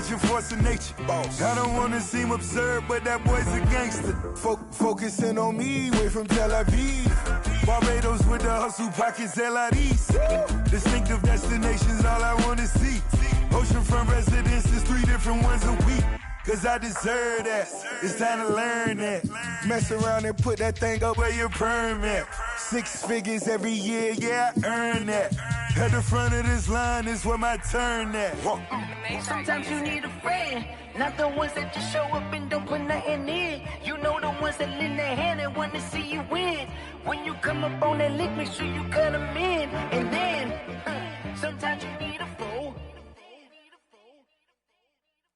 such a force of nature. Boss. I don't wanna seem absurd, but that boy's a gangster. Focusing on me, way from Tel Aviv. Barbados with the hustle pockets, LIDs. Distinctive destinations, all I wanna see. Oceanfront residences, 3 different ones a week. Cause I deserve that, it's time to learn that. Mess around and put that thing up where your permit. 6 figures every year, yeah, I earn that. At the front of this line is where my turn at. Sometimes you need a friend, not the ones that just show up and don't put nothing in. You know the ones that lend their hand and want to see you win. When you come up on that lick, make sure you cut them in. And then, sometimes you need a fool.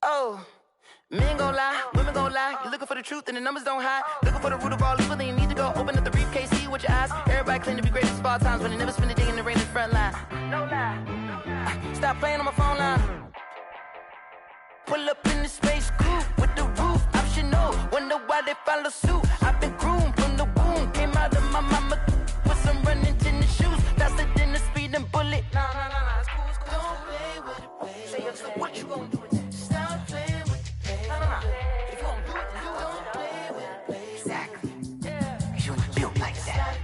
Oh. Men gon' lie, women gon' lie. You're looking for the truth and the numbers don't hide. Looking for the root of all evil, then you need to go open up the briefcase, see with your eyes. Everybody claim to be greatest of all times, but they never spend a day in the rain in the front line. No lie, no lie. Stop playing on my phone line. Pull up in the space coupe with the roof optional. Wonder why they follow suit. I've been groomed from the womb. Came out of my mama with some running tennis shoes. Faster than the speeding bullet. No, it's cool, it's cool. Don't play with it, baby. Say so what you gon' do with it? Stop playing with it. If you gon' do it, then you don't play with it, baby. Exactly. Yeah. Cause you ain't built like that.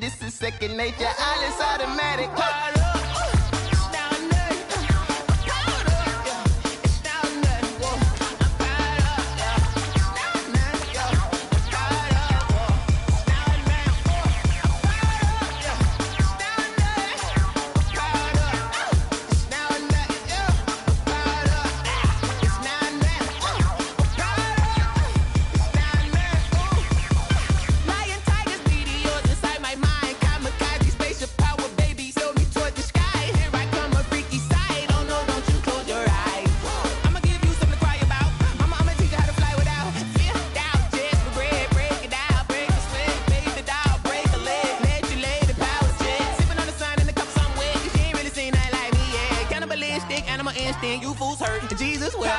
This is second nature, all is automatic. You fools hurt. Jesus will.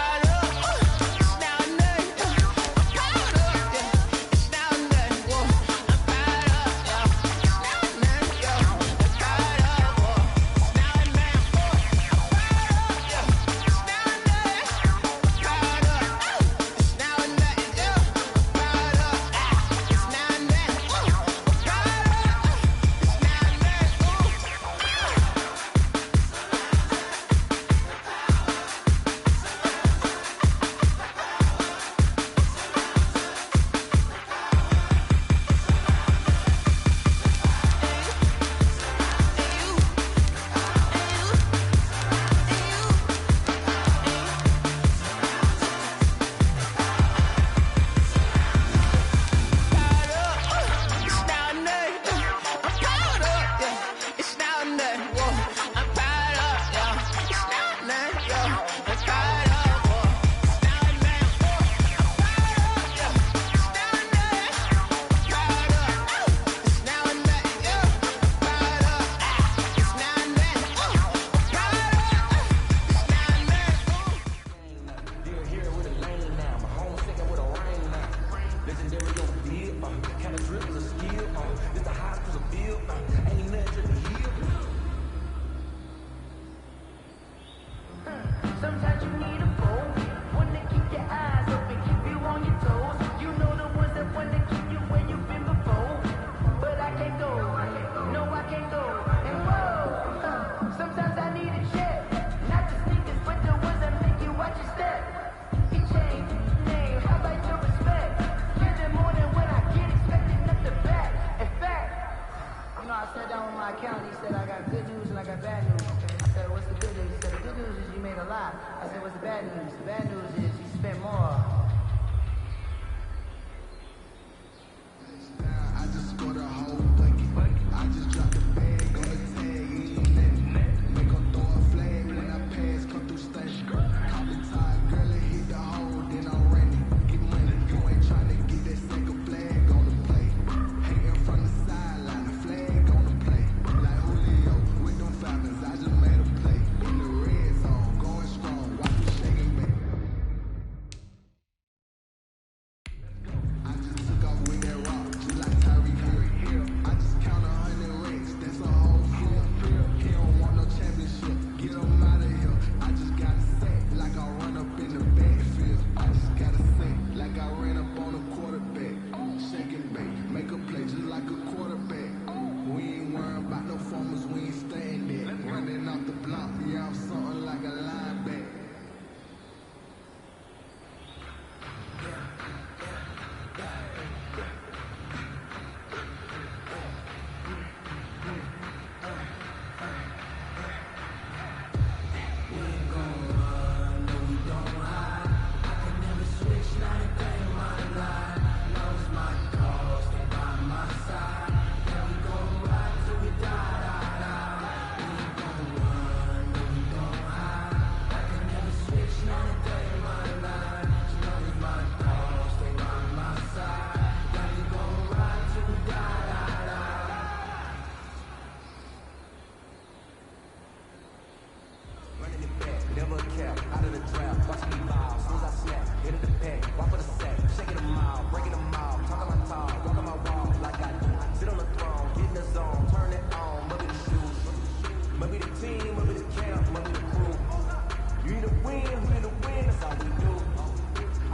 said, what's the bad news? The bad news is you spent more. I just scored a whole bucket. I just dropped the bag on the tag. Make her throw a flag when I pass, come through station. Cop the tie, girl, and hit the hole, then I'm running. Get money, you ain't trying to get that second flag on the play. Hating from the sideline, the flag on the play. Like Julio with them Falcons, I just made a play. In the red zone, going strong, watch me shaking back. I just took off with that rock, just like Tyreek Hill. I just count 100 racks, that's a whole field. He don't want no championship, get him out of here. I just gotta say, like I run up in the backfield. I just gotta say, like I ran up on a quarterback. Shaking back, make a play just like a quarterback. We ain't worrying about no formers, we ain't staying there. Running off the block, yeah, I'm something like a linebacker. Never cap, out of the trap, watching me miles, soon as I snap, into the pack, walk for the sack, shaking them out, breaking them out, talking my talk, walking my walk like I do, sit on the throne, get in the zone, turn it on, maybe the shoes, maybe the team, maybe the camp, maybe the crew, you need to win, who need to win, that's all we do,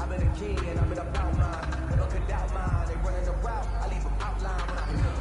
I've been a king and I'm in a pound mine, never could doubt mine, they running the route, I leave them outline when I hear them.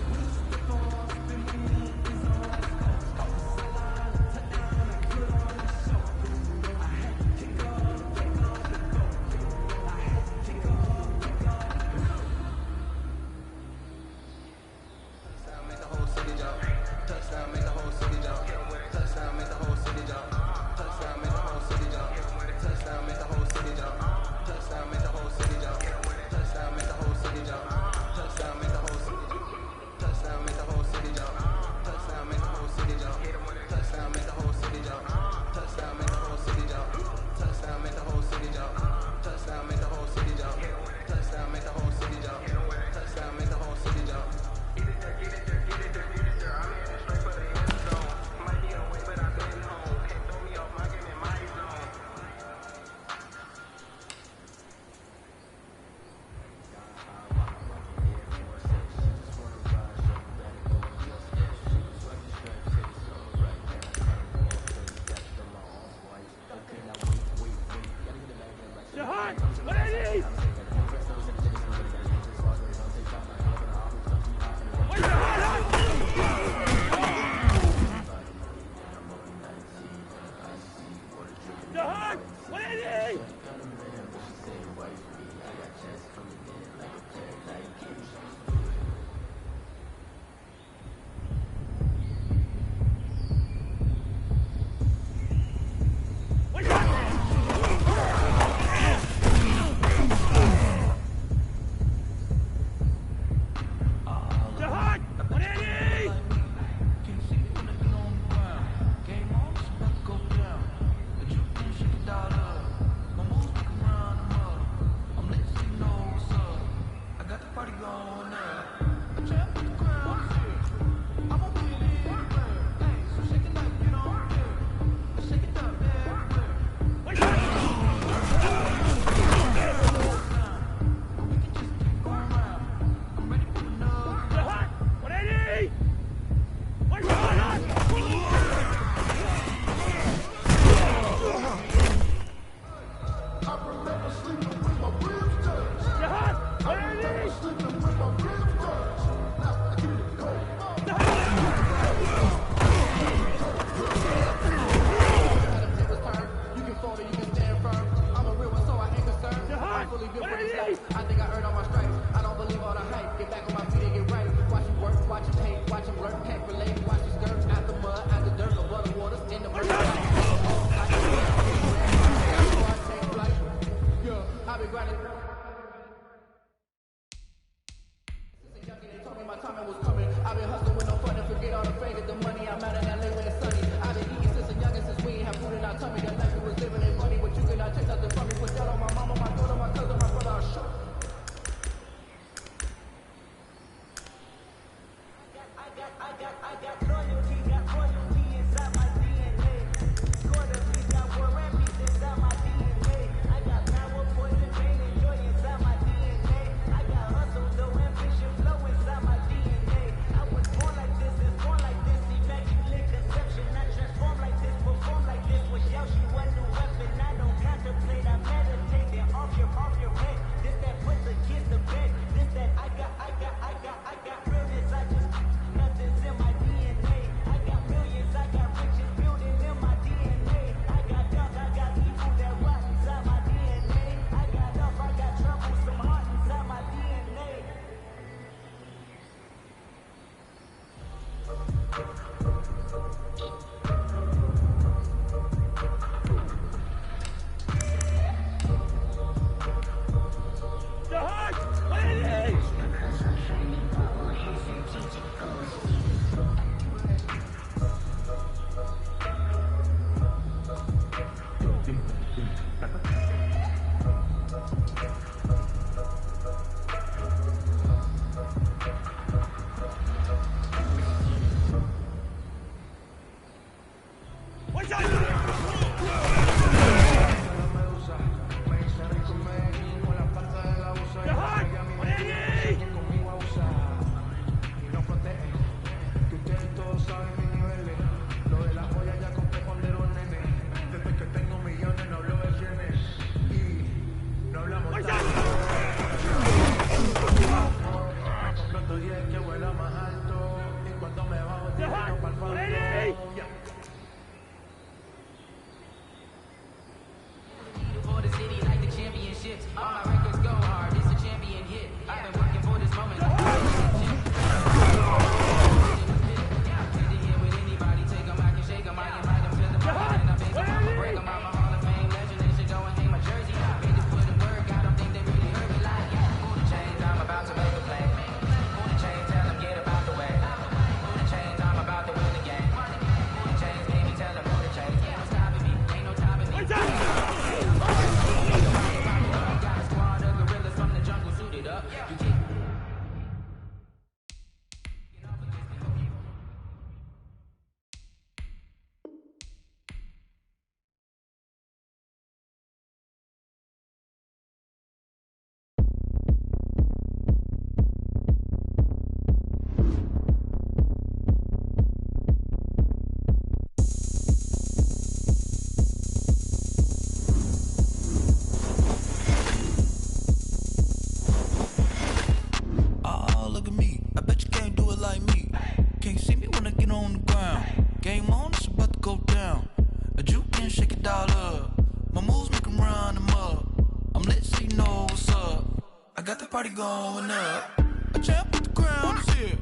party going up. A champ with the crown is here.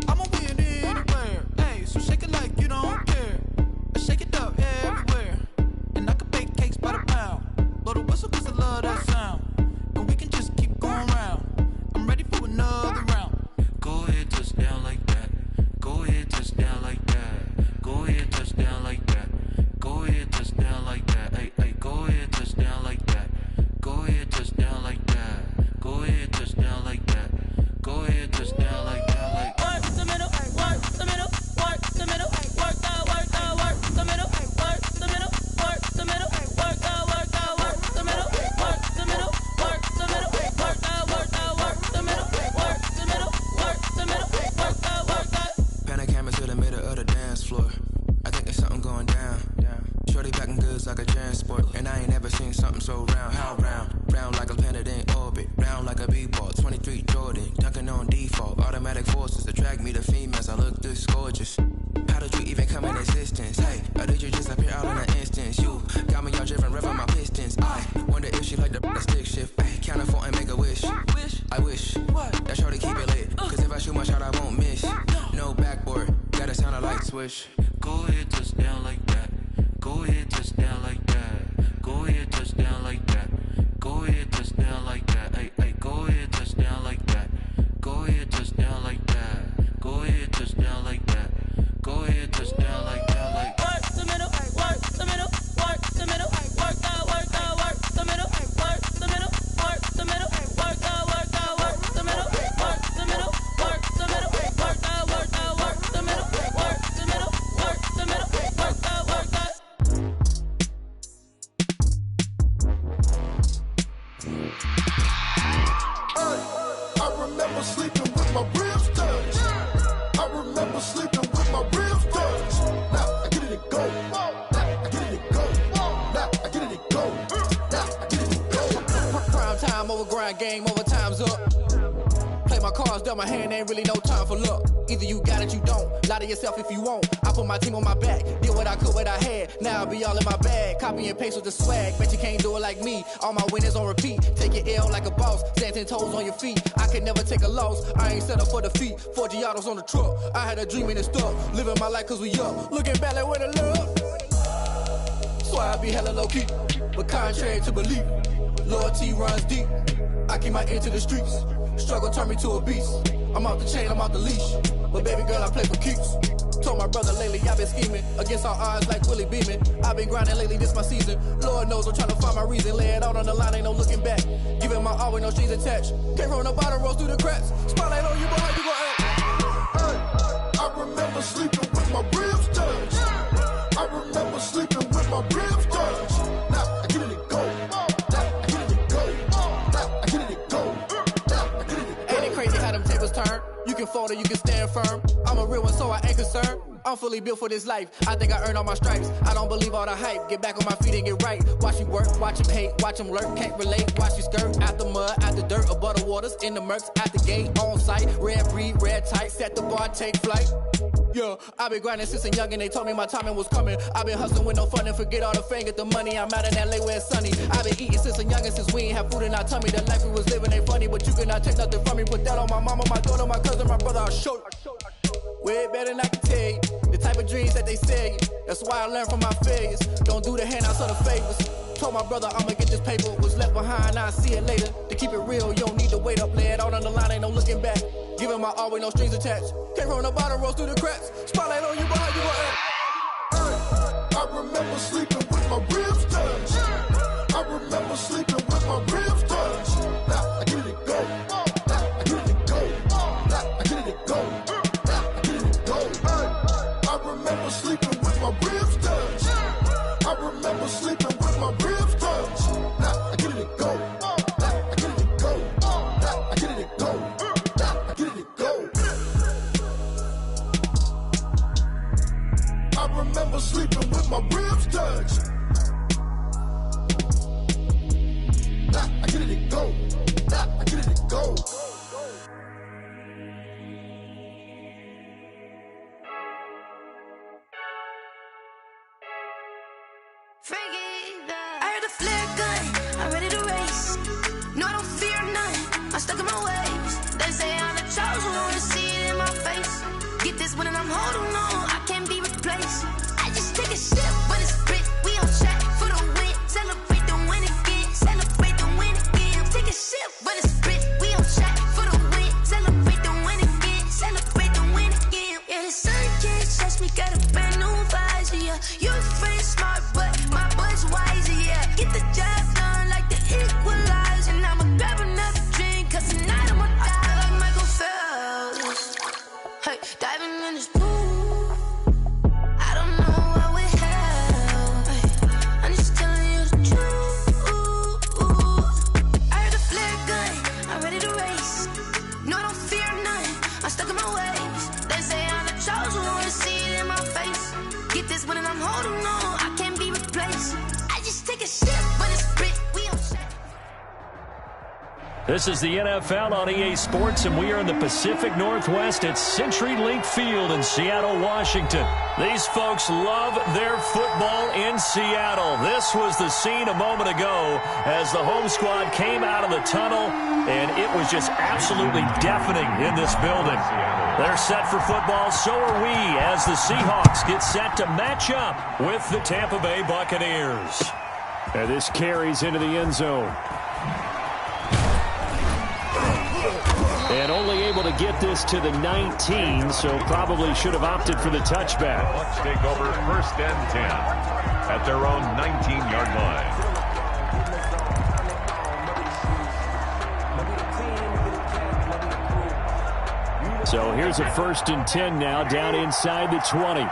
I'ma win anywhere. Hey, so shake it like you don't care. I shake it up everywhere. And I can bake cakes by the pound. Blow the whistle cause I love that sound. And we can just keep going round. I'm ready for another round. Go ahead, touch down like that. Go ahead, touch down like that. Go ahead, touch down like that. Go ahead, touch down like that. Hey, hey, go ahead, touch down like that. Go ahead, touch down like that. Go ahead, touch down like that. Go ahead, touch down like that. Like work the middle, work the middle, work the middle, work the middle, work the middle, work the middle, work the middle, work the middle, work the middle, work the middle, work the middle, work the middle, work the. Pan a camera to the middle of the dance floor. I think there's something going down. Shorty packing goods like a transport, and I ain't never seen something so round. How round? Round like a planet in orbit, round like a b-ball. 23 Jordan, dunking on default. Automatic forces attract me to females. I look this gorgeous. How did you even come in existence? Hey, or did you just appear out in an instance? You got me all driven, revving my pistons. I wonder if she like the stick shift. Ay, count a four and make a wish. I wish that shorty keep it lit. Cause if I shoot my shot, I won't miss. No backboard, gotta sound a light switch. Go ahead, touch down like that. Go ahead, touch down like that. Go ahead, touch down like that. Go ahead, touch down like that. Hey, hey, go ahead, touch down like that. Go ahead, touch down like that. Go ahead, touch down like that. Go ahead, touch down like that. Like work the middle, work the middle, work the middle, work the middle, work the middle, work the middle, work the middle, work the middle, work the middle, work the middle, work the middle, work the middle, work the middle, work the middle, work the middle, work the. I remember sleeping with my ribs touched. I remember sleeping with my ribs touched. Now I get it and go. Now I get it and go. Now I get it and go. Now I get it and go. Prime time over grind game, over time's up. Play my cards, dealt my hand, ain't really no time for luck. Either you got it, you don't. Lie to yourself if you won't. I put my team on my back, did what I could, what I had. Now I be all in my bag, copy and paste with the swag. Bet you can't do it like me. All my winners on repeat. Take your L like a boss, stand 10 toes on your feet. I could never take a loss. I ain't set up for defeat. 4 Giottos on the truck. I had a dream and it stuck. Living my life cause we up. Looking back like where the love. So I be hella low key, but contrary to belief, loyalty runs deep. I keep my ear to the streets. Struggle turned me to a beast. I'm off the chain, I'm off the leash. But baby girl, I play for keeps. Told my brother lately, I've been scheming against all odds like Willie Beeman. I've been grinding lately, this my season. Lord knows I'm trying to find my reason. Lay it out on the line, ain't no looking back. Giving my all with no strings attached. Came from the bottom, rose through the cracks. Spotlight on you, boy, how you gon' act? I remember sleeping with my ribs touched. I remember sleeping with my ribs touched. Now I get it and go. Now I get it and go. Now I get it and go. Now I get it and go. Ain't it crazy how them tables turn? You can fold or you can stand firm. I'm a real one, so I ain't concerned. I'm fully built for this life. I think I earned all my stripes. I don't believe all the hype. Get back on my feet and get right. Watch me work, watch him hate, watch him lurk. Can't relate, watch me skirt. Out the mud, out the dirt, above the waters, in the murks, at the gate, on site. Red breed, red tight, set the bar, take flight. Yeah, I been grinding since a young and they told me my timing was coming. I been hustling with no fun and forget all the fame, get the money. I'm out in LA where it's sunny. I been eating since a young and since we ain't have food in our tummy. The life we was living ain't funny, but you cannot take nothing from me. Put that on my mama, my daughter, my cousin, my brother, I'll show you. Way better than I can tell you. The type of dreams that they sell you. That's why I learned from my failures. Don't do the handouts or the favors. Told my brother I'ma get this paper. Was left behind, I'll see it later. To keep it real, you don't need to wait up. Lay it out on the line, ain't no looking back. Giving my all with no strings attached. Came from the bottom, rose through the cracks. Spotlight on you, boy, how you gon' act? I remember sleeping with my ribs touched. I remember sleeping with my ribs touched. Now I get it and go. Now I get it and go. Now I get it and go. Now I get it and go. I remember sleeping with my ribs touched. I remember sleeping with my ribs touched. Now I get it and go. Now I get it and go. Now I get it and go. Now I get it and go. I remember sleeping with my ribs touched. Nah. this when I'm holding on. I can't be replaced. I just take a sip when it's spit. We on track for the win. Celebrate the win again. Celebrate the win again. Take a sip when it's spit. We on track for the win. Celebrate the win again. Celebrate the win again. Yeah, the sun can't touch me. Got a brand new visor. Yeah, you're afraid smart, but my boy's wiser. Yeah, get the job done like the equalizer. And I'ma grab another drink, cause tonight I'ma die like Michael Phelps. Hey, diving in this pool. I don't know what we have. Hey, I'm just telling you the truth. I heard a flare gun. I'm ready to race. No, I don't fear nothing. I'm stuck in my ways. They say I'm the chosen one. See it in my face. Get this when I'm holding on. I can't be replaced. I just take a sip when it's spit. We on track. This is the NFL on EA Sports, and we are in the Pacific Northwest at CenturyLink Field in Seattle, Washington. These folks love their football in Seattle. This was the scene a moment ago as the home squad came out of the tunnel, and it was just absolutely deafening in this building. They're set for football, so are we, as the Seahawks get set to match up with the Tampa Bay Buccaneers. And this carries into the end zone. And only able to get this to the 19, so probably should have opted for the touchback. Bucs take over 1st and 10 at their own 19-yard line. So here's a 1st and 10 now, down inside the 20.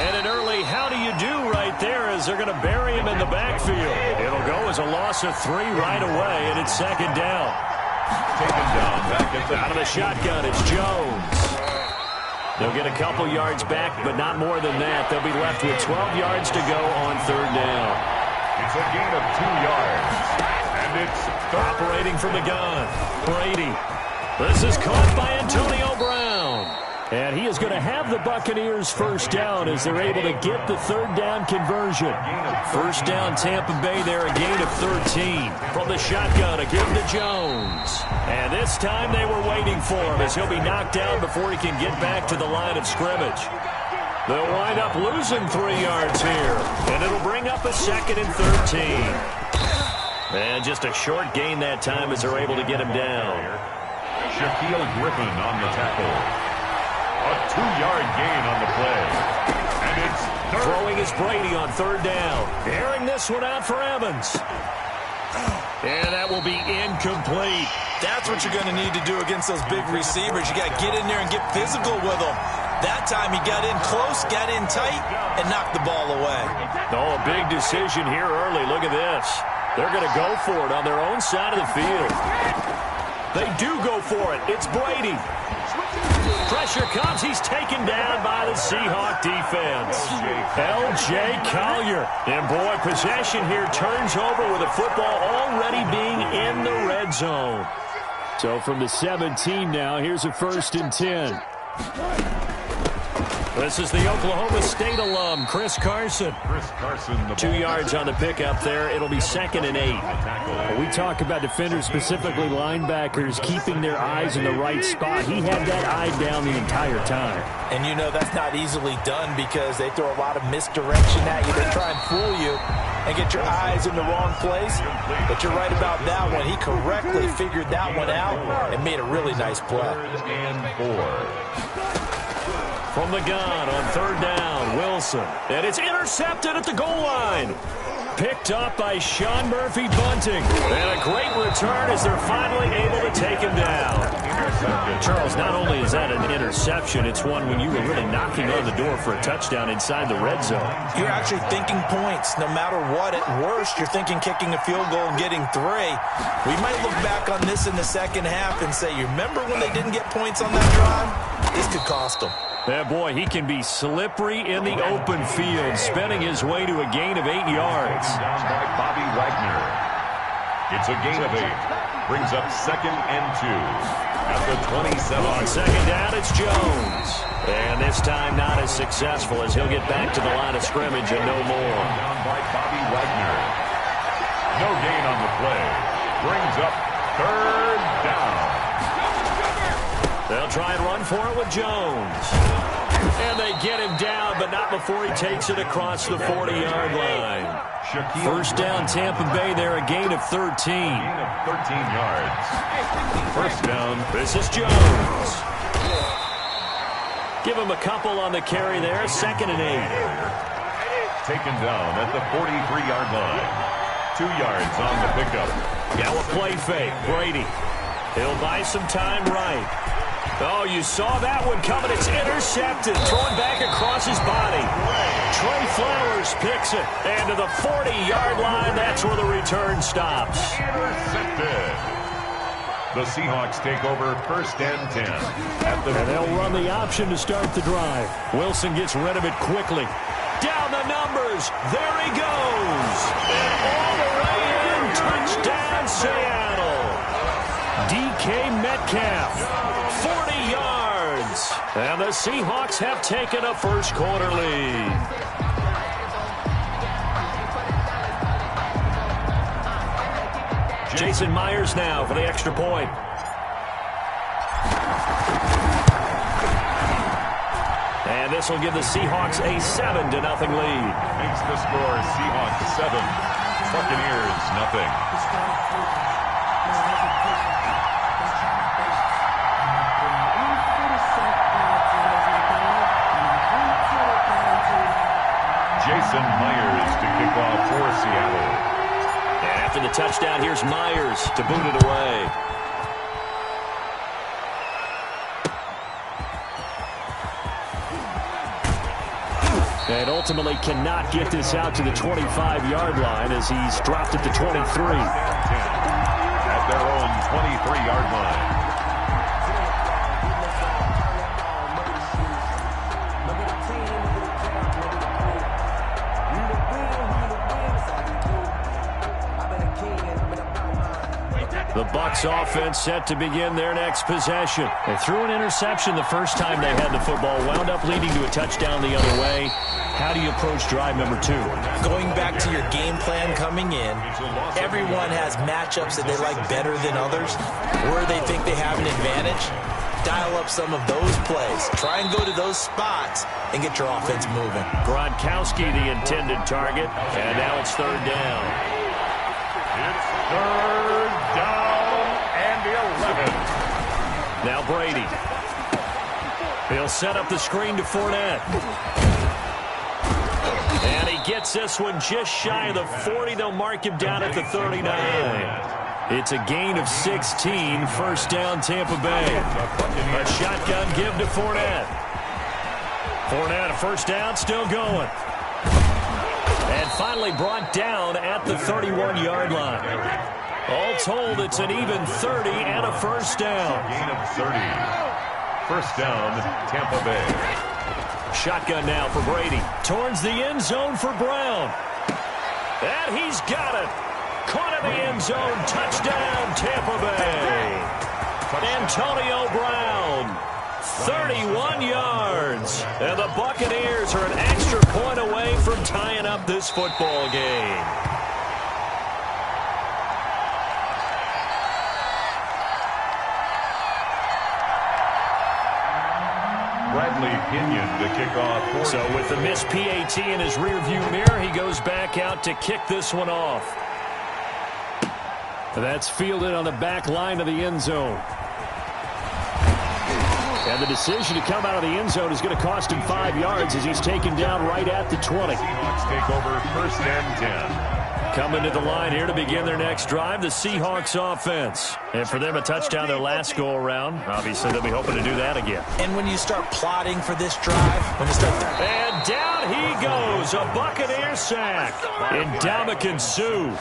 And an early how do you do right there as they're going to bury him in the backfield. It'll go as a loss of 3 right away, and it's 2nd down. Taken down back at the out of the shotgun, it's Jones. They'll get a couple yards back, but not more than that. They'll be left with 12 yards to go on 3rd down. It's a gain of 2 yards, and it's operating from the gun. Brady. This is caught by Antonio Brown. And he is going to have the Buccaneers 1st down as they're able to get the 3rd down conversion. 1st down Tampa Bay there, a gain of 13. From the shotgun, a give to Jones. And this time they were waiting for him as he'll be knocked down before he can get back to the line of scrimmage. They'll wind up losing 3 yards here. And it'll bring up a 2nd and 13. And just a short gain that time as they're able to get him down. Shaquille Griffin on the tackle. A 2-yard gain on the play. And it's throwing is Brady on 3rd down. Airing this one out for Evans. And that will be incomplete. That's what you're going to need to do against those big receivers. You got to get in there and get physical with them. That time he got in close, got in tight, and knocked the ball away. Oh, a big decision here early. Look at this. They're going to go for it on their own side of the field. They do go for it. It's Brady. Pressure comes. He's taken down by the Seahawk defense. L.J. Collier. And, boy, possession here turns over with the football already being in the red zone. So from the 17 now, here's a 1st and 10. This is the Oklahoma State alum, Chris Carson. 2 yards on the pickup there. It'll be 2nd and 8. We talk about defenders, specifically linebackers, keeping their eyes in the right spot. He had that eye down the entire time. And you know that's not easily done because they throw a lot of misdirection at you. They try and fool you and get your eyes in the wrong place. But you're right about that one. He correctly figured that one out and made a really nice play. 3rd and 4. From the gun on 3rd down, Wilson. And it's intercepted at the goal line. Picked up by Sean Murphy Bunting. And a great return as they're finally able to take him down. Charles, not only is that an interception, it's one when you were really knocking on the door for a touchdown inside the red zone. You're actually thinking points. No matter what, at worst, you're thinking kicking a field goal and getting 3. We might look back on this in the second half and say, you remember when they didn't get points on that drive? This could cost them. Yeah, boy, he can be slippery in the open field, spinning his way to a gain of 8 yards. Down by Bobby Wagner. It's a gain of 8. Brings up 2nd and 2 at the 27. On 2nd down, it's Jones. And this time not as successful as he'll get back to the line of scrimmage and no more. Down by Bobby Wagner. No gain on the play. Brings up 3rd down. They'll try and run for it with Jones. And they get him down, but not before he takes it across the 40-yard line. First down, Tampa Bay there, a gain of 13. Gain of 13 yards. First down. This is Jones. Give him a couple on the carry there, 2nd and 8. Taken down at the 43-yard line. 2 yards on the pickup. Now a play fake. Brady. He'll buy some time right. Oh, you saw that one coming. It's intercepted. Thrown back across his body. Trey Flowers picks it. And to the 40-yard line, that's where the return stops. Intercepted. The Seahawks take over 1st and 10. And they'll run the option to start the drive. Wilson gets rid of it quickly. Down the numbers. There he goes. And all the way in. Touchdown, Seattle. DK Metcalf. 40 yards. And the Seahawks have taken a first-quarter lead. Jason Myers now for the extra point. And this will give the Seahawks a 7-0 lead. Makes the score Seahawks 7, Buccaneers nothing. Jason Myers to kick off for Seattle. And after the touchdown, here's Myers to boot it away. And ultimately cannot get this out to the 25-yard line as he's dropped it to 23. At their own 23-yard line. The Bucs offense set to begin their next possession. They threw an interception the first time they had the football, wound up leading to a touchdown the other way. How do you approach drive number 2? Going back to your game plan coming in, everyone has matchups that they like better than others. Where they think they have an advantage, dial up some of those plays. Try and go to those spots and get your offense moving. Gronkowski, the intended target, and now it's 3rd down. It's 3rd down and 11. Now Brady. He'll set up the screen to Fournette. And he gets this one just shy of the 40. They'll mark him down at the 39. It's a gain of 16. First down, Tampa Bay. A shotgun give to Fournette. Fournette, a first down, still going. And finally brought down at the 31-yard line. All told, it's an even 30 and a first down. Gain of 30. First down, Tampa Bay. Shotgun now for Brady. Towards the end zone for Brown. And he's got it. Caught in the end zone. Touchdown, Tampa Bay. Antonio Brown. 31 yards. And the Buccaneers are an extra point away from tying up this football game. Bradley Pinion to kick off. So with the missed PAT in his rearview mirror, he goes back out to kick this one off. That's fielded on the back line of the end zone. And the decision to come out of the end zone is going to cost him 5 yards as he's taken down right at the 20. Seahawks take over 1st and 10. Coming to the line here to begin their next drive, the Seahawks offense. And for them, a touchdown their last go-around. Obviously, they'll be hoping to do that again. And when you start plotting for this drive, And down he goes, a Buccaneer sack. Ndamukong Suh.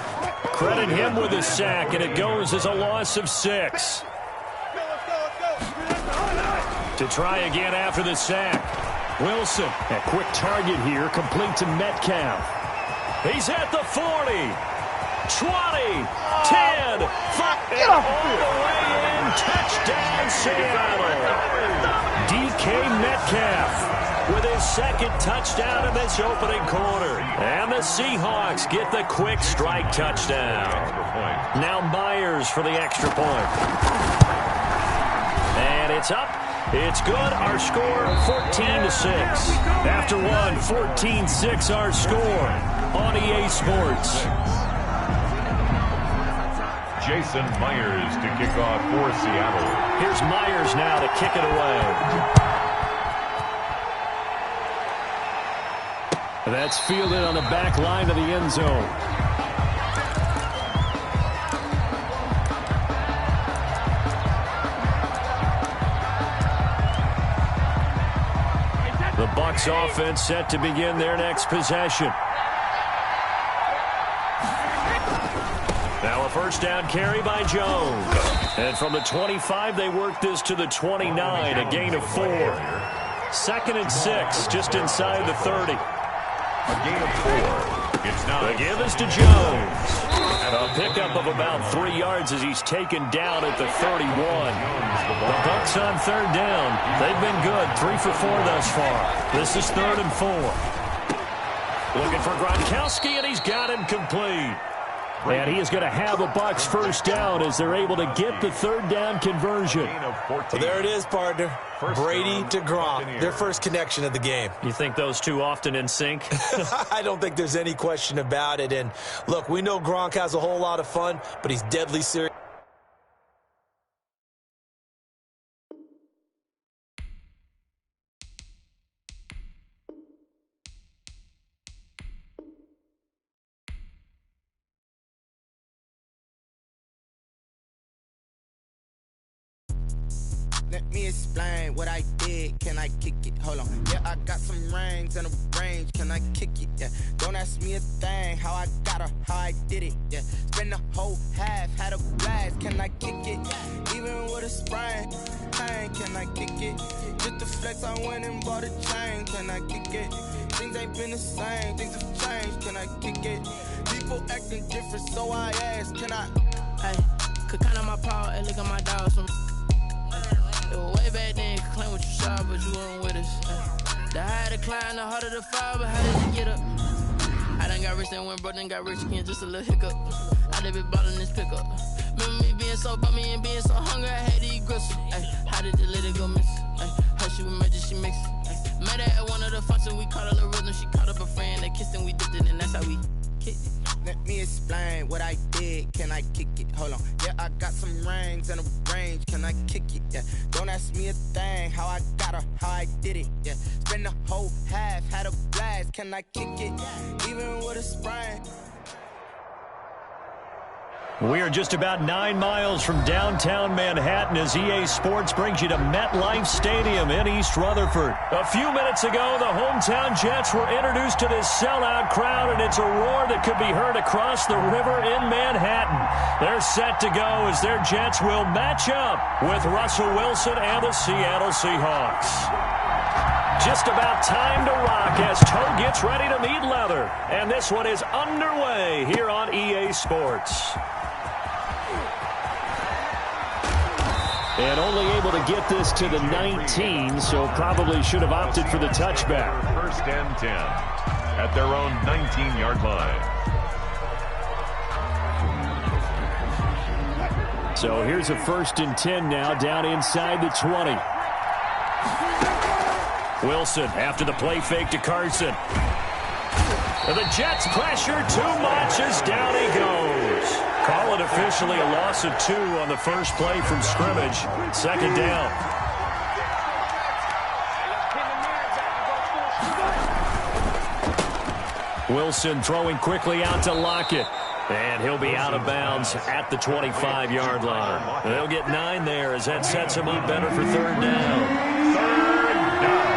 Credit him with a sack, and it goes as a loss of 6. To try again after the sack. Wilson, a quick target here, complete to Metcalf. He's at the 40, 20, 10, 5, and all the way in. Touchdown, Seattle. DK Metcalf with his 2nd touchdown in this opening quarter. And the Seahawks get the quick strike touchdown. Now Myers for the extra point. And it's up It's good. Our score, 14-6. After one, 14-6 our score on EA Sports. Jason Myers to kick off for Seattle. Here's Myers now to kick it away. That's fielded on the back line of the end zone. The Bucs offense set to begin their next possession. Now a first down carry by Jones. And from the 25, they work this to the 29, a gain of 4. 2nd and 6, just inside the 30. A gain of 4. It's now. The give is to Jones. A pickup of about 3 yards as he's taken down at the 31. The Bucs on 3rd down. They've been good, 3 for 4 thus far. This is 3rd and 4. Looking for Gronkowski, and he's got him complete. And he is going to have a Bucs first down as they're able to get the 3rd down conversion. Well, there it is, partner. Brady to Gronk, their first connection of the game. You think those two often in sync? I don't think there's any question about it. And, look, we know Gronk has a whole lot of fun, but he's deadly serious. Let me explain what I did. Can I kick it? Hold on. Yeah, I got some rings and a range. Can I kick it? Yeah. Don't ask me a thing. How I got her, how I did it. Yeah. Spend the whole half, had a blast. Can I kick it? Even with a sprain. Can I kick it? Just the flex, I went and bought a chain. Can I kick it? Things ain't been the same. Things have changed. Can I kick it? People acting different, so I ask. Can I? Hey, could count on my power and look at my dogs. Way back then, you could claim what you saw, but you weren't with us. The higher the climb, the harder the fall, but how did you get up? I done got rich, then went broke, then got rich again, just a little hiccup. I done been ballin' this pickup. Remember me being so bummy and being so hungry, I had to eat gristle. How did you let it go miss? How she was magic, she mixed. Met her at one of the functions, we caught a little rhythm, she caught up a friend, they kissed and we dipped it, and that's how we kicked it. Let me explain what I did. Can I kick it? Hold on. Yeah, I got some rings and a range. Can I kick it? Yeah. Don't ask me a thing. How I got her, how I did it. Yeah. Spend the whole half, had a blast. Can I kick it? Even with a sprain. We are just about 9 miles from downtown Manhattan as EA Sports brings you to MetLife Stadium in East Rutherford. A few minutes ago, the hometown Jets were introduced to this sellout crowd, and it's a roar that could be heard across the river in Manhattan. They're set to go as their Jets will match up with Russell Wilson and the Seattle Seahawks. Just about time to rock as Toe gets ready to meet leather. And this one is underway here on EA Sports. And only able to get this to the 19, so probably should have opted for the touchback. 1st and 10 at their own 19-yard line. So here's a 1st and 10 now down inside the 20. Wilson after the play fake to Carson. And the Jets pressure too much as down he goes. Call it officially a loss of 2 on the first play from scrimmage. 2nd down. Wilson throwing quickly out to Lockett. And he'll be out of bounds at the 25-yard line. They'll get 9 there as that sets him up better for 3rd down. 3rd down.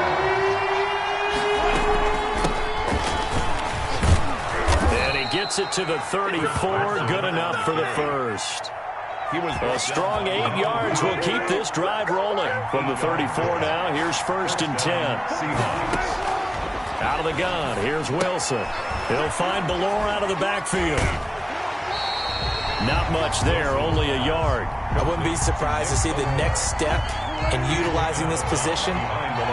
Gets it to the 34, good enough for the first. A strong 8 yards will keep this drive rolling. From the 34 now, here's 1st and 10. Out of the gun, here's Wilson. He'll find Ballore out of the backfield. Not much there, only a yard. I wouldn't be surprised to see the next step in utilizing this position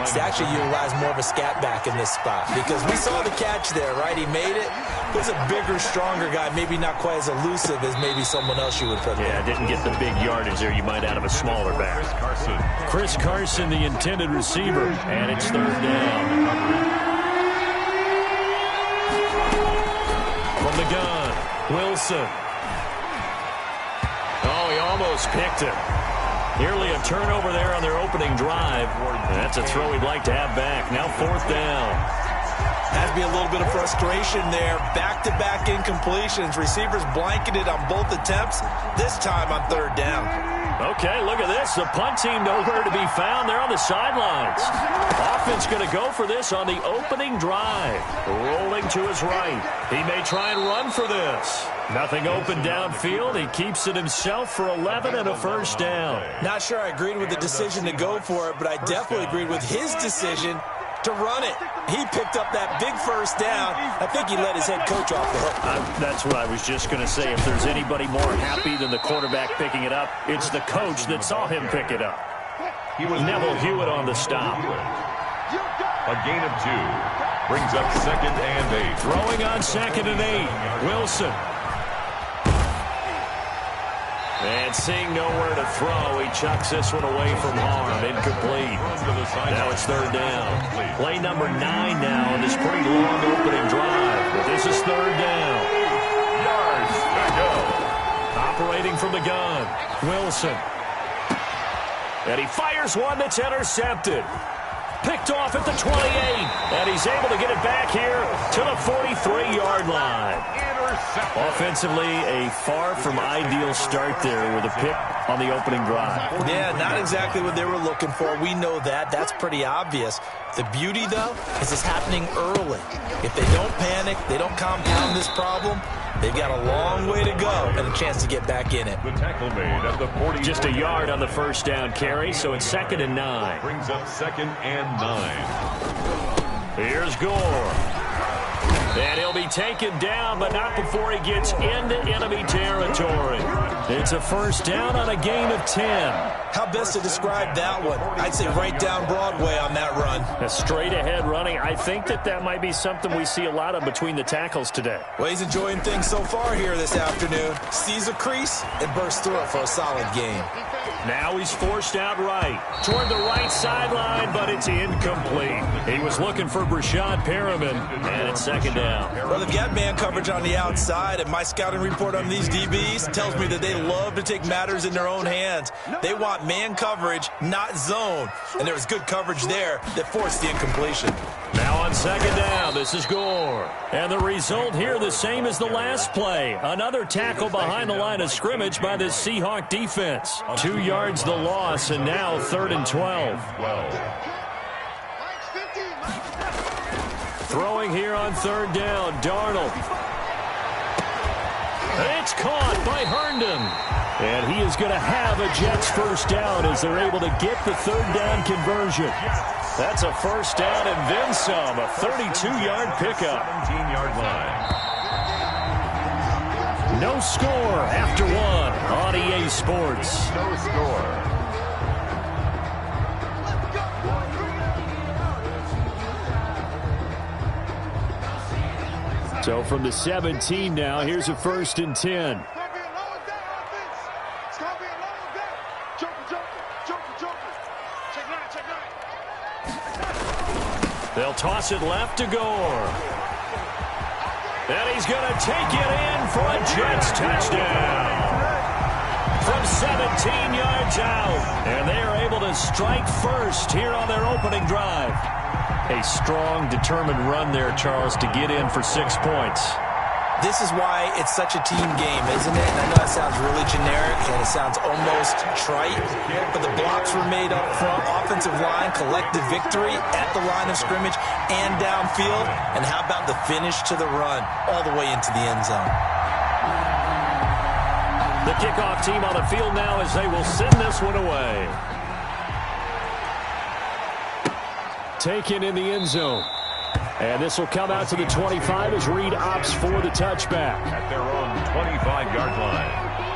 is to actually utilize more of a scat back in this spot, because we saw the catch there, right? He made it. There's a bigger, stronger guy, maybe not quite as elusive as maybe someone else you would put there. Yeah, didn't get the big yardage there you might out of a smaller back. Chris Carson, the intended receiver, and it's third down. From the gun, Wilson. Oh, he almost picked it. Nearly a turnover there on their opening drive. That's a throw he'd like to have back. Now fourth down. Has to be a little bit of frustration there. Back-to-back incompletions. Receivers blanketed on both attempts, this time on third down. Okay, look at this. The punt team nowhere to be found. They're on the sidelines. Offense going to go for this on the opening drive. Rolling to his right. He may try and run for this. Nothing open downfield. He keeps it himself for 11 and a first down. Not sure I agreed with the decision to go for it, but I definitely agreed with his decision to run it. He picked up that big first down. I think he let his head coach off the hook. That's what I was just going to say. If there's anybody more happy than the quarterback picking it up, it's the coach that saw him pick it up. Neville Hewitt on the stop. A gain of 2. Brings up 2nd and 8. Throwing on 2nd and 8. Wilson. And seeing nowhere to throw, he chucks this one away from harm. Incomplete. Now it's third down. Play number 9 now in this pretty long opening drive. But this is third down. Yards to go. Operating from the gun, Wilson. And he fires one that's intercepted. Picked off at the 28. And he's able to get it back here to the 43-yard line. Offensively, a far from ideal start there with a pick on the opening drive. Yeah, not exactly what they were looking for. We know that. That's pretty obvious. The beauty, though, is it's happening early. If they don't panic, they don't compound this problem, they've got a long way to go and a chance to get back in it. The tackle made at the 40. Just a yard on the first down carry, so it's 2nd and 9. Brings up 2nd and 9. Here's Gore. And he'll be taken down, but not before he gets into enemy territory. It's a first down on a gain of 10. How best to describe that one? I'd say right down Broadway on that run. A straight-ahead running. I think that might be something we see a lot of between the tackles today. Well, he's enjoying things so far here this afternoon. Sees a crease and bursts through it for a solid gain. Now he's forced out right. Toward the right sideline, but it's incomplete. He was looking for Brashad Perriman, and it's 2nd down. Well, they've got man coverage on the outside, and my scouting report on these DBs tells me that they love to take matters in their own hands. They want man coverage, not zone. And there was good coverage there that forced the incompletion. Now on 2nd down, this is Gore. And the result here the same as the last play. Another tackle behind the line of scrimmage by this Seahawk defense. 2 yards the loss, and now 3rd and 12. Throwing here on 3rd down, Darnold. It's caught by Herndon. And he is going to have a Jets first down as they're able to get the 3rd down conversion. That's a first down and then some, a 32-yard pickup. 17-yard line. No score after 1 on EA Sports. No score. So from the 17 now, here's a 1st and 10. They'll toss it left to Gore. And he's going to take it in for a Jets touchdown. From 17 yards out. And they are able to strike first here on their opening drive. A strong, determined run there, Charles, to get in for 6 points. This is why it's such a team game, isn't it? And I know that sounds really generic and it sounds almost trite, but the blocks were made up front, offensive line, collective victory at the line of scrimmage and downfield. And how about the finish to the run all the way into the end zone? The kickoff team on the field now as they will send this one away. Taken in the end zone. And this will come out to the 25 as Reed opts for the touchback. At their own 25-yard line.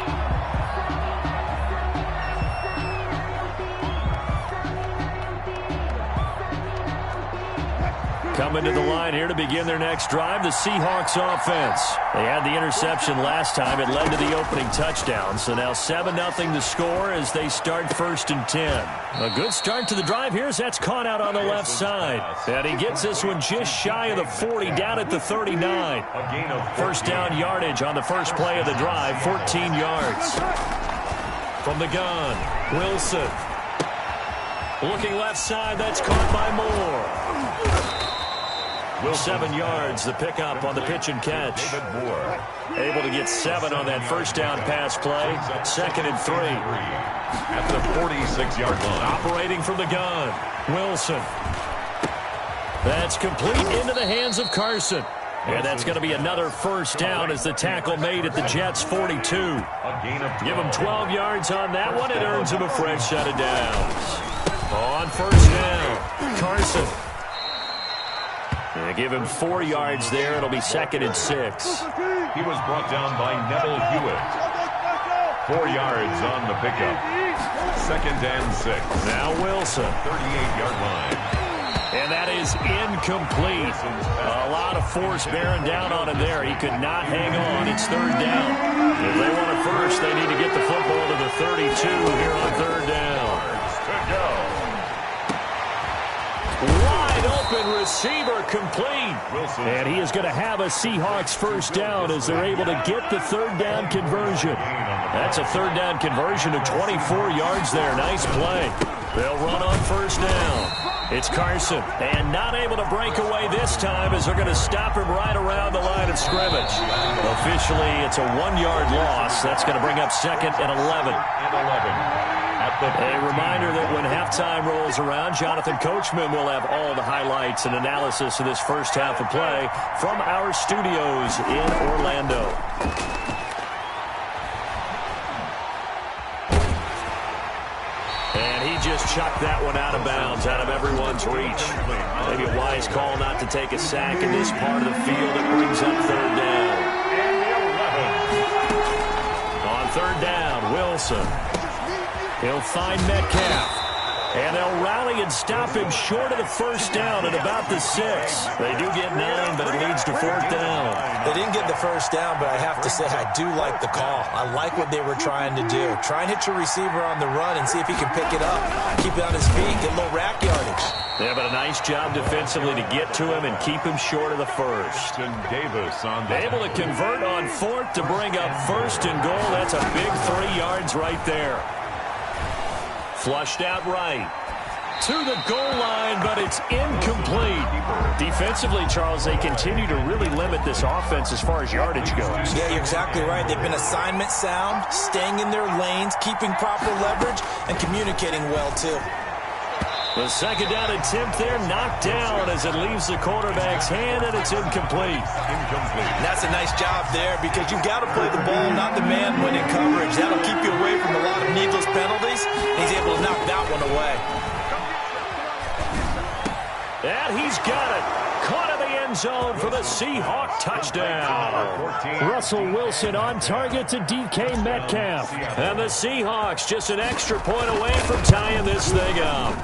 Coming to the line here to begin their next drive, the Seahawks offense. They had the interception last time. It led to the opening touchdown. So now 7-0 the score as they start 1st and 10. A good start to the drive here as that's caught out on the left side. And he gets this one just shy of the 40, down at the 39. First down yardage on the first play of the drive, 14 yards. From the gun, Wilson. Looking left side, that's caught by Moore. 7 yards, the pickup on the pitch and catch. Able to get 7 on that first down pass play. 2nd and 3. At the 46-yard line. Operating from the gun, Wilson. That's complete into the hands of Carson. And that's going to be another first down as the tackle made at the Jets' 42. Give him 12 yards on that one. It earns him a fresh set of downs. On first down, Carson. Give him 4 yards there. It'll be 2nd and 6. He was brought down by Neville Hewitt. 4 yards on the pickup. 2nd and 6. Now Wilson. 38-yard line. And that is incomplete. A lot of force bearing down on him there. He could not hang on. It's 3rd down. If they want it first, they need to get the football to the 32 here on 3rd down. Wide open receiver complete. And he is going to have a Seahawks first down as they're able to get the 3rd down conversion. That's a 3rd down conversion of 24 yards there. Nice play. They'll run on first down. It's Carson, and not able to break away this time as they're going to stop him right around the line of scrimmage. Officially, it's a 1-yard loss. That's going to bring up 2nd and 11. A reminder that when halftime rolls around, Jonathan Coachman will have all the highlights and analysis of this first half of play from our studios in Orlando. Just chucked that one out of bounds, out of everyone's reach. Maybe a wise call not to take a sack in this part of the field. It brings up 3rd down. On 3rd down, Wilson. He'll find Metcalf. And they'll rally and stop him short of the first down at about the 6. They do get 9, but it leads to 4th down. They didn't get the first down, but I have to say I do like the call. I like what they were trying to do. Try and hit your receiver on the run and see if he can pick it up. Keep it on his feet, get a little rack yardage. Yeah, but a nice job defensively to get to him and keep him short of the first. Davis on the able to convert on 4th to bring up 1st and goal. That's a big 3 yards right there. Flushed out right. To the goal line, but it's incomplete. Defensively, Charles, they continue to really limit this offense as far as yardage goes. Yeah, you're exactly right. They've been assignment sound, staying in their lanes, keeping proper leverage, and communicating well, too. The 2nd down attempt there knocked down as it leaves the quarterback's hand, and it's incomplete. And that's a nice job there because you've got to play the ball, not the man when in coverage. That'll keep you away from a lot of needless penalties. He's able to knock that one away. And he's got it. Caught in the end zone for the Seahawk touchdown. Russell Wilson on target to DK Metcalf. And the Seahawks just an extra point away from tying this thing up.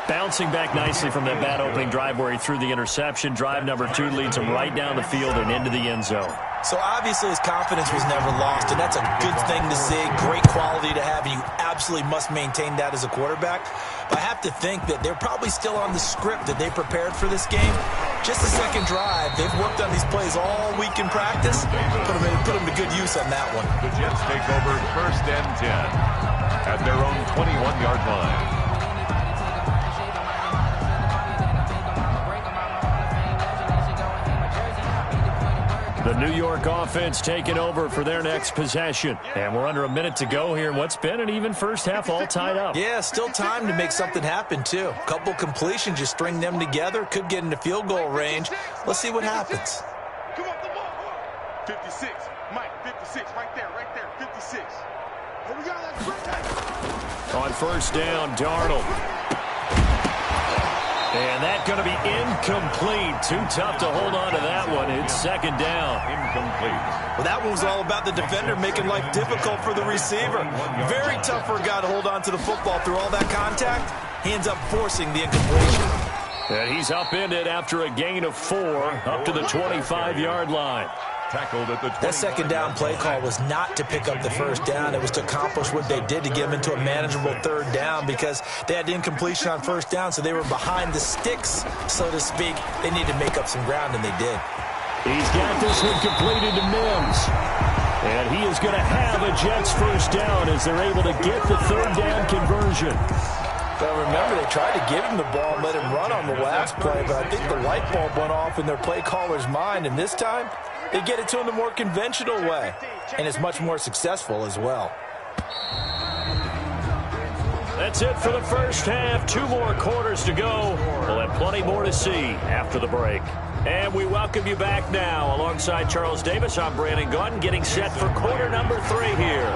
Bouncing back nicely from that bad opening drive where he threw the interception. Drive number 2 leads him right down the field and into the end zone. So obviously his confidence was never lost, and that's a good thing to see. Great quality to have, and you absolutely must maintain that as a quarterback. But I have to think that they're probably still on the script that they prepared for this game. Just the second drive. They've worked on these plays all week in practice. Put them to good use on that one. The Jets take over 1st and 10 at their own 21-yard line. The New York offense taking over for their next possession. And we're under a minute to go here in what's been an even first half all tied up. Yeah, still time to make something happen, too. A couple completions, just string them together. Could get into field goal range. Let's see what happens. Come on, come on. 56. Mike, 56. Right there, 56. Here we go. That's great. On first down, Darnold. And that's going to be incomplete. Too tough to hold on to that one. It's 2nd down. Incomplete. Well, that one was all about the defender making life difficult for the receiver. Very tough for a guy to hold on to the football through all that contact. He ends up forcing the incompletion. And he's upended after a gain of 4 up to the 25-yard line. Tackled at the 20. That second down play call was not to pick up the first down. It was to accomplish what they did to get them into a manageable third down because they had incompletion on first down, so they were behind the sticks, so to speak. They needed to make up some ground, and they did. He's got this one completed to Mims. And he is going to have a Jets first down as they're able to get the third down conversion. But remember, they tried to give him the ball and let him run on the last play, but I think the light bulb went off in their play caller's mind, and this time they get it to him the more conventional way, and it's much more successful as well. That's it for the first half. 2 more quarters to go. We'll have plenty more to see after the break. And we welcome you back now. Alongside Charles Davis, I'm Brandon Gaudin, getting set for quarter number 3 here.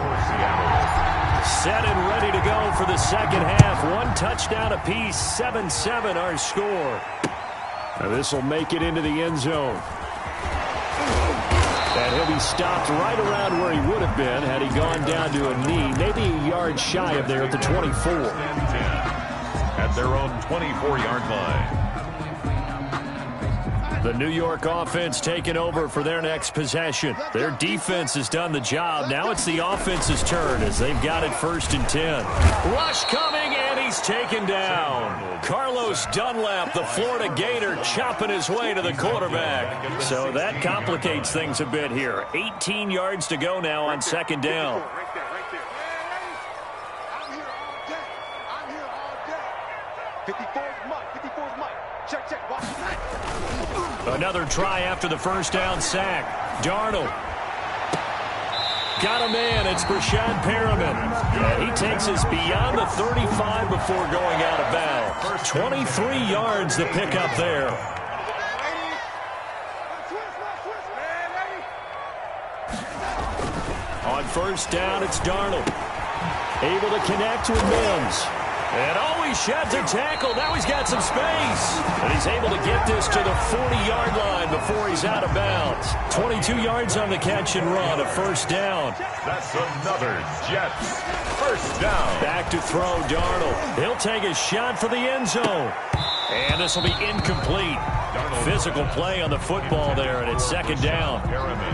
Set and ready to go for the second half. 1 touchdown apiece, 7-7 our score. Now this will make it into the end zone. And he'll be stopped right around where he would have been had he gone down to a knee, maybe a yard shy of there at the 24. At their own 24-yard line. The New York offense taking over for their next possession. Their defense has done the job. Now it's the offense's turn as they've got it 1st and 10. Rush coming, and he's taken down. Carlos Dunlap, the Florida Gator, chopping his way to the quarterback. So that complicates things a bit here. 18 yards to go now on 2nd down. Another try after the first down sack. Darnold. Got a man. It's Brashad Perriman. And he takes us beyond the 35 before going out of bounds. 23 yards the pickup there. On 1st down, it's Darnold. Able to connect with Mims. And he sheds a tackle. Now he's got some space. And he's able to get this to the 40-yard line before he's out of bounds. 22 yards on the catch and run, a 1st down. That's another Jets first down. Back to throw, Darnold. He'll take a shot for the end zone. And this will be incomplete. Physical play on the football there, and it's 2nd down.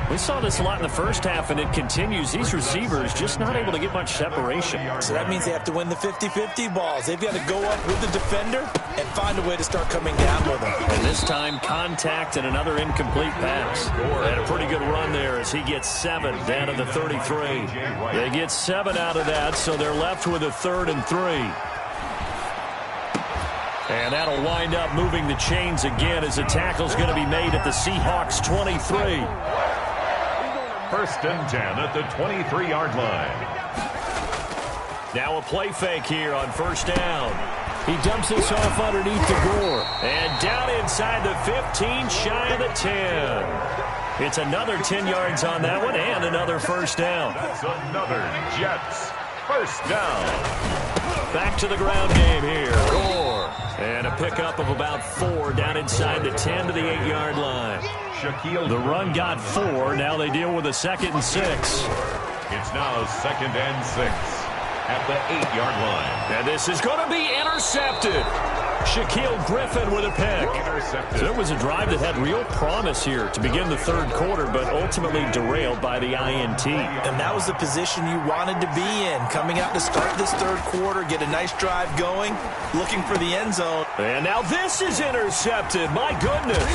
We saw this a lot in the first half, and it continues. These receivers just not able to get much separation. So that means they have to win the 50-50 balls. They've got to go up with the defender and find a way to start coming down with them. And this time, contact and another incomplete pass. And a pretty good run there as he gets 7 down to the 33. They get 7 out of that, so they're left with a 3rd and 3. And that'll wind up moving the chains again as a tackle's going to be made at the Seahawks 23. 1st and 10 at the 23-yard line. Now a play fake here on 1st down. He dumps this off underneath the Gore. And down inside the 15, shy of the 10. It's another 10 yards on that one and another 1st down. That's another Jets first down. Back to the ground game here. Gore. And a pickup of about 4 down inside the 10 to the 8-yard line. The run got 4. Now they deal with a 2nd and 6. It's now 2nd and 6 at the 8-yard line. And this is going to be intercepted. Shaquille Griffin with a pick. So it was a drive that had real promise here to begin the 3rd quarter, but ultimately derailed by the INT. And that was the position you wanted to be in. Coming out to start this 3rd quarter, get a nice drive going, looking for the end zone. And now this is intercepted. My goodness.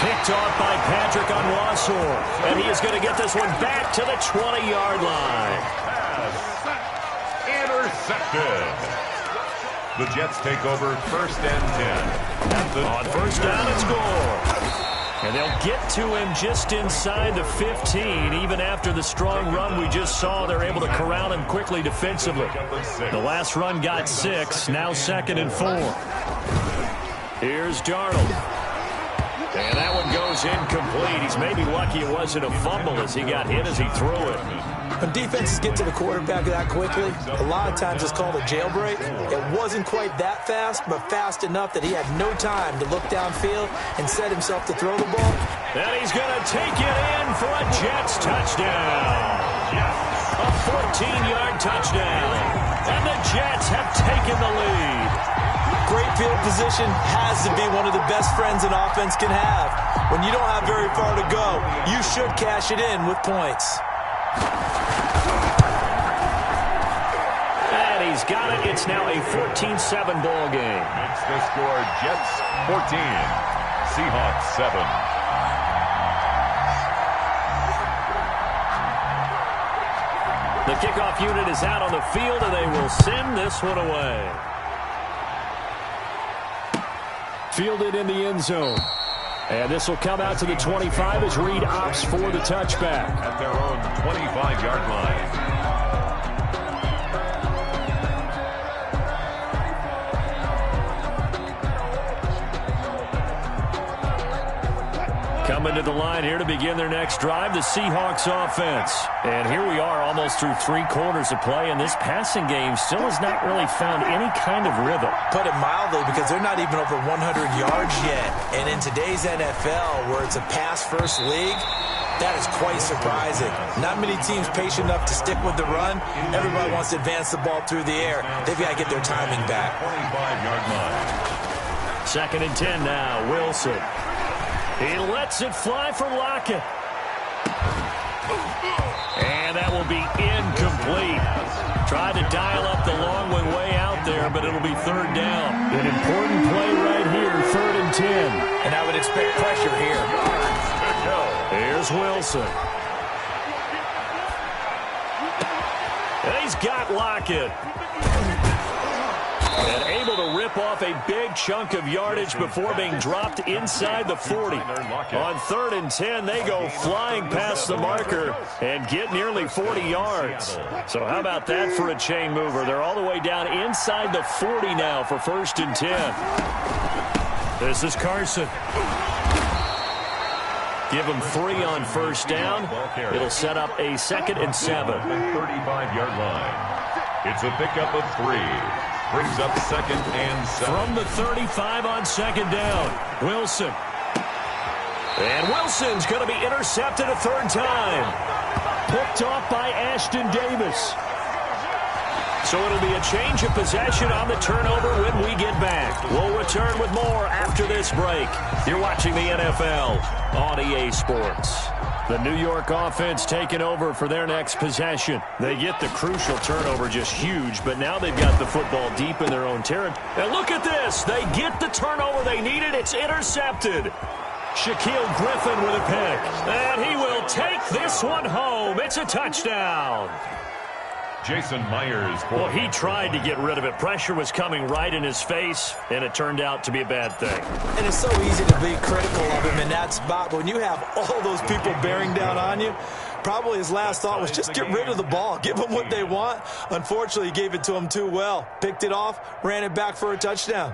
Picked off by Patrick Onwuasor. And he is going to get this one back to the 20-yard line. Intercepted. The Jets take over 1st and 10. On 1st down, it's Gore. And they'll get to him just inside the 15. Even after the strong run we just saw, they're able to corral him quickly defensively. The last run got 6. Now 2nd and 4. Here's Darnold. And that one goes incomplete. He's maybe lucky it wasn't a fumble as he got hit as he threw it. When defenses get to the quarterback that quickly, a lot of times it's called a jailbreak. It wasn't quite that fast, but fast enough that he had no time to look downfield and set himself to throw the ball. And he's going to take it in for a Jets touchdown. A 14-yard touchdown. And the Jets have taken the lead. great field position has to be one of the best friends an offense can have. When you don't have very far to go, you should cash it in with points. And he's got it. It's now a 14-7 ball game. It's the score, Jets 14, Seahawks 7. The kickoff unit is out on the field, and they will send this one away. Fielded in the end zone. And this will come out to the 25 as Reed opts for the touchback. At their own 25-yard line. Coming to the line here to begin their next drive, the Seahawks offense. And here we are almost through 3 quarters of play, and this passing game still has not really found any kind of rhythm. Put it mildly, because they're not even over 100 yards yet. And in today's NFL, where it's a pass-first league, that is quite surprising. Not many teams patient enough to stick with the run. Everybody wants to advance the ball through the air. They've got to get their timing back. 25-yard line. 2nd and 10 now, Wilson. He lets it fly for Lockett. And that will be incomplete. Tried to dial up the long one way out there, but it'll be 3rd down. An important play right here, 3rd and 10. And I would expect pressure here. Here's Wilson. And he's got Lockett. And able to rip off a big chunk of yardage before being dropped inside the 40. On 3rd and 10, they go flying past the marker and get nearly 40 yards. So how about that for a chain mover? They're all the way down inside the 40 now for 1st and 10. This is Carson. Give him 3 on 1st down. It'll set up a 2nd and 7. 35-yard line. It's a pickup of 3. Brings up 2nd and 7. From the 35 on 2nd down, Wilson. And Wilson's going to be intercepted a 3rd time. Picked off by Ashton Davis. So it'll be a change of possession on the turnover when we get back. We'll return with more after this break. You're watching the NFL on EA Sports. The New York offense taking over for their next possession. They get the crucial turnover, just huge, but now they've got the football deep in their own territory. And look at this. They get the turnover they needed. It's intercepted. Shaquille Griffin with a pick. And he will take this one home. It's a touchdown. Jason Myers. Well, he tried to get rid of it. Pressure was coming right in his face, and it turned out to be a bad thing. And it's so easy to be critical of him in that spot. But when you have all those people bearing down on you, probably his last thought was just get rid of the ball. Give them what they want. Unfortunately, he gave it to them too well. Picked it off, ran it back for a touchdown.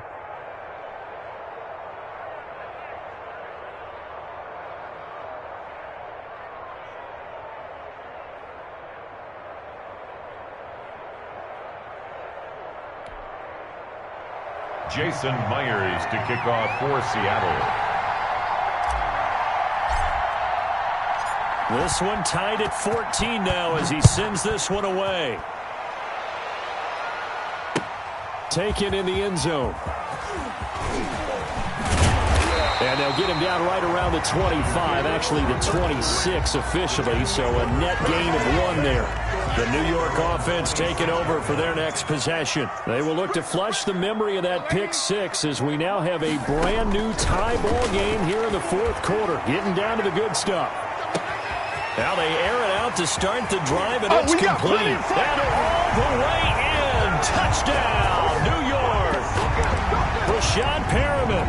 Jason Myers to kick off for Seattle. This one tied at 14 now as he sends this one away. Taken in the end zone. And they'll get him down right around the 25, actually the 26 officially, so a net gain of 1 there. The New York offense taking over for their next possession. They will look to flush the memory of that pick 6 as we now have a brand new tie ball game here in the 4th quarter, getting down to the good stuff. Now they air it out to start the drive, and it's complete. And all the way in. Touchdown, New York. Rashad Perriman,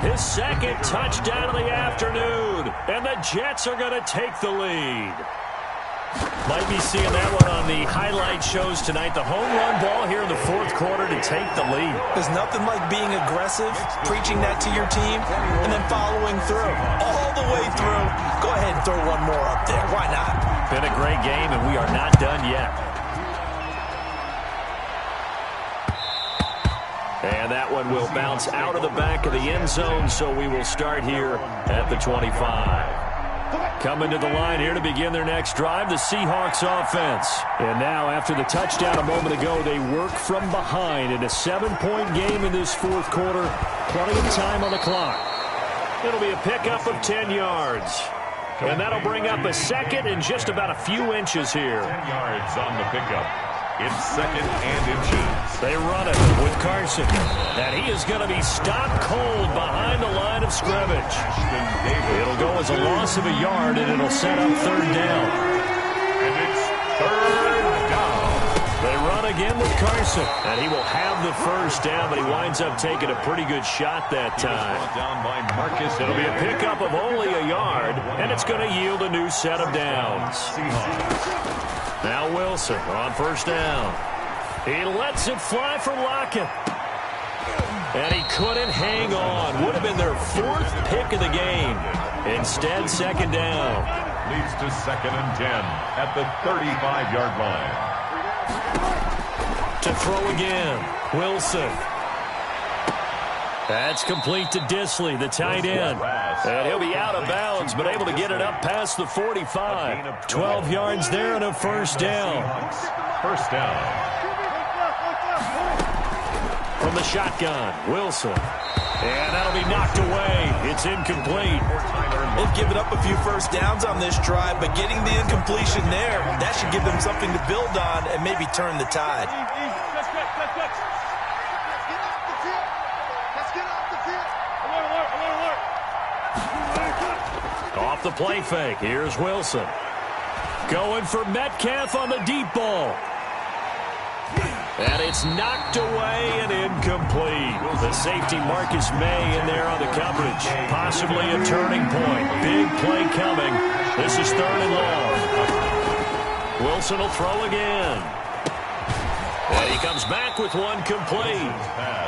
his 2nd touchdown of the afternoon. And the Jets are going to take the lead. Might be seeing that one on the highlight shows tonight. The home run ball here in the 4th quarter to take the lead. There's nothing like being aggressive, preaching that to your team, and then following through. All the way through. Go ahead and throw one more up there. Why not? Been a great game, and we are not done yet. And that one will bounce out of the back of the end zone, so we will start here at the 25. coming to the line here to begin their next drive, the Seahawks offense. And now, after the touchdown a moment ago, they work from behind in a 7-point game in this fourth quarter. Plenty of time on the clock. It'll be a pickup of 10 yards. And that'll bring up a second and just about a few inches here. 10 yards on the pickup. It's second and inches. They run it with Carson. And he is going to be stopped cold behind the line of scrimmage. It'll go as a loss of a yard, and it'll set up third down. And it's third down. They run again with Carson. And he will have the first down, but he winds up taking a pretty good shot that time. Down by Marcus. It'll be a pickup of only a yard, and it's going to yield a new set of downs. Now Wilson on first down. He lets it fly for Lockett. And he couldn't hang on. Would have been their fourth pick of the game. Instead, second down. Leads to second and 10 at the 35-yard line. To throw again, Wilson. That's complete to Disley, the tight end. And he'll be out of bounds, but able to get it up past the 45. 12 yards there and a first down. First down. From the shotgun, Wilson. And that'll be knocked away. It's incomplete. They've given up a few first downs on this drive, but getting the incompletion there, that should give them something to build on and maybe turn the tide. Off the play fake. Here's Wilson. Going for Metcalf on the deep ball. And it's knocked away and incomplete. The safety Marcus May in there on the coverage. Possibly a turning point. Big play coming. This is third and long. Wilson will throw again. And he comes back with one complete.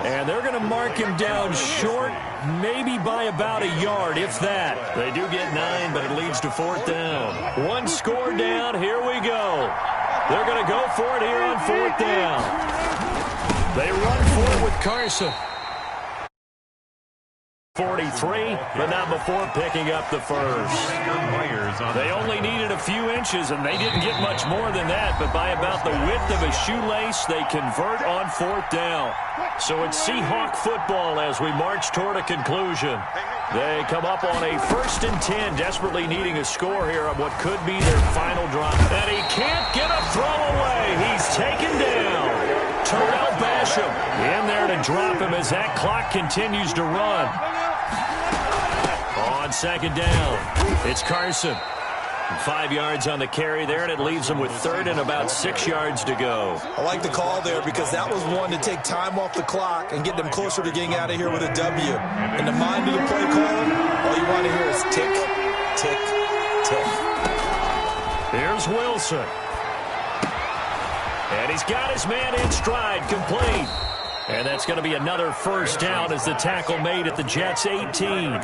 And they're going to mark him down short, maybe by about a yard, if that. They do get 9, but it leads to fourth down. One score down. Here we go. They're going to go for it here on fourth down. They run for it with Carson. 43, but not before picking up the first. They only needed a few inches, and they didn't get much more than that, but by about the width of a shoelace, they convert on fourth down. So it's Seahawk football as we march toward a conclusion. They come up on a 1st and 10, desperately needing a score here on what could be their final drive. And he can't get a throw away. He's taken down. Terrell Basham in there to drop him as that clock continues to run. On second down, it's Carson. 5 yards on the carry there, and it leaves him with third and about 6 yards to go. I like the call there because that was one to take time off the clock and get them closer to getting out of here with a W. In the mind of the play caller, all you want to hear is tick, tick, tick. Here's Wilson. And he's got his man in stride, complete. And that's going to be another first down as the tackle made at the Jets' 18.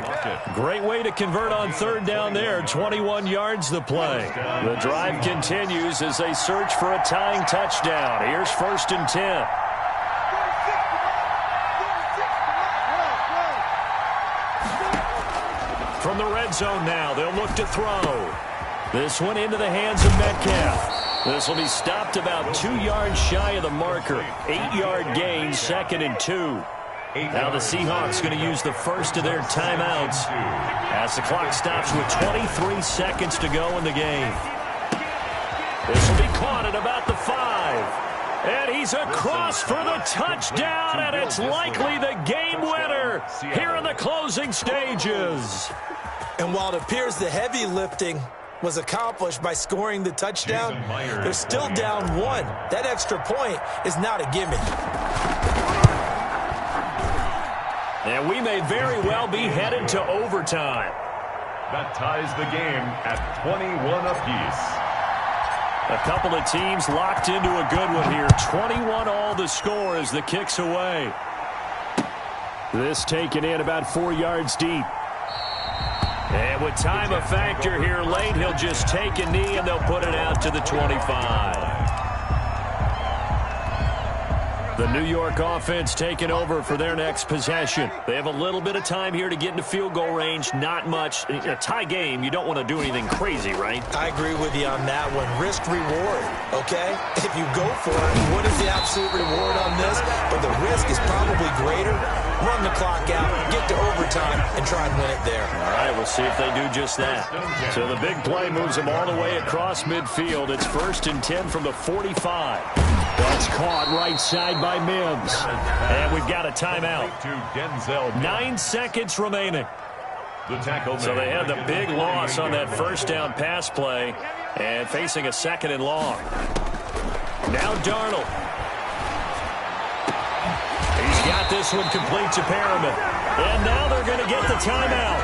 Great way to convert on third down there. 21 yards the play. The drive continues as they search for a tying touchdown. Here's 1st and 10. From the red zone now, they'll look to throw. This one into the hands of Metcalf. This will be stopped about 2 yards shy of the marker. 8-yard gain, 2nd and 2. Now the Seahawks going to use the first of their timeouts as the clock stops with 23 seconds to go in the game. This will be caught at about the 5. And he's across for the touchdown, and it's likely the game winner here in the closing stages. And while it appears the heavy lifting was accomplished by scoring the touchdown, they're still down 1. That extra point is not a gimme. And we may very well be headed to overtime. That ties the game at 21 apiece. A couple of teams locked into a good one here. 21 all the score as the kick's away. This taken in about 4 yards deep. And with time a factor here late, he'll just take a knee and they'll put it out to the 25. The New York offense taking over for their next possession. They have a little bit of time here to get into field goal range. Not much. In a tie game, you don't want to do anything crazy, right? I agree with you on that one. Risk-reward, okay? If you go for it, what is the absolute reward on this? But the risk is probably greater. Run the clock out, get to overtime, and try and win it there. All right, we'll see if they do just that. So the big play moves them all the way across midfield. It's 1st and 10 from the 45. That's caught right side by Mims. And we've got a timeout. 9 seconds remaining. So they had the big loss on that first down pass play and facing a 2nd and long. Now Darnold. He's got this one complete to Perriman. And now they're going to get the timeout.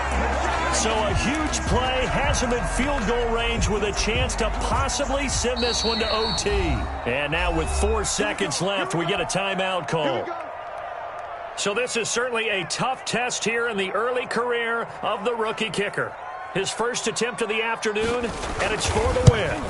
So a huge play has him in field goal range with a chance to possibly send this one to OT. And now with 4 seconds left, we get a timeout call. So this is certainly a tough test here in the early career of the rookie kicker. His first attempt of the afternoon, and it's for the win.